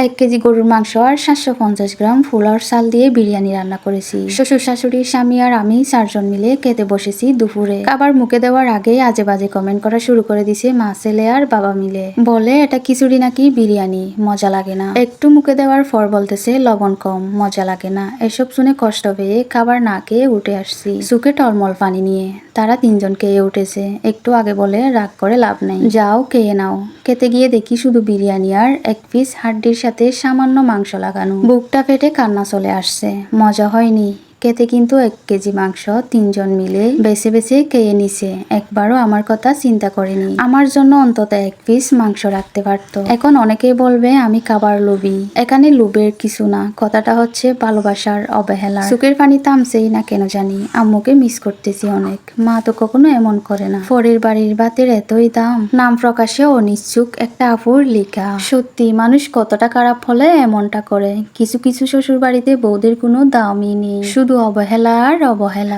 1 KG গরুর মাংস আর 750 গ্রাম পোলাওর চাল দিয়ে বিরিয়ানি রান্না করেছি। শ্বশুর শাশুড়ি স্বামী আর আমি 4 জন মিলে খেতে বসেছি দুপুরে। খাবার মুখে দেওয়ার আগে আজে বাজে কমেন্ট করা শুরু করে দিছে মা ছেলে আর বাবা মিলে। বলে এটা খিচুড়ি নাকি বিরিয়ানি, মজা লাগে না। একটু মুখে দেওয়ার পর বলতেছে লবণ কম, মজা লাগে না। এসব শুনে কষ্ট পেয়ে খাবার না খেয়ে উঠে আসছি চোখে টলমল পানি নিয়ে। তারা 3 জন খেয়ে উঠেছে। একটু আগে বলে রাগ করে লাভ নাই, যাও খেয়ে নাও। খেতে গিয়ে দেখি শুধু বিরিয়ানি আর 1 পিস হাড্ডির সাথে সামান্য মাংস লাগানো। বুকটা ফেটে কান্না চলে আসছে। মজা হয়নি। খেতে কিন্তু 1 কেজি মাংস 3 জন মিলে বেছে বেছে খেয়ে নিছে। একবারও আমার কথা চিন্তা করেনি। আমার জন্য অন্তত 1 পিস মাংস রাখতে পারতো। এখন অনেকেই বলবে আমি খাবার লোভী। এখানে লোভের কিছু না, কথাটা হচ্ছে ভালোবাসার অবহেলা। চোখের পানি থামছেই না কেন জানি। আম্মুকে মিস করতেছি অনেক। মা তো কখনো এমন করে না। পরের বাড়ির ভাতের এতই দাম। নাম প্রকাশে অনিচ্ছুক একটা আপুর লেখা। সত্যি মানুষ কতটা খারাপ হলে এমনটা করে। কিছু কিছু শ্বশুর বাড়িতে বউদের কোনো দামই নেই, শুধু অবহেলা আর অবহেলা।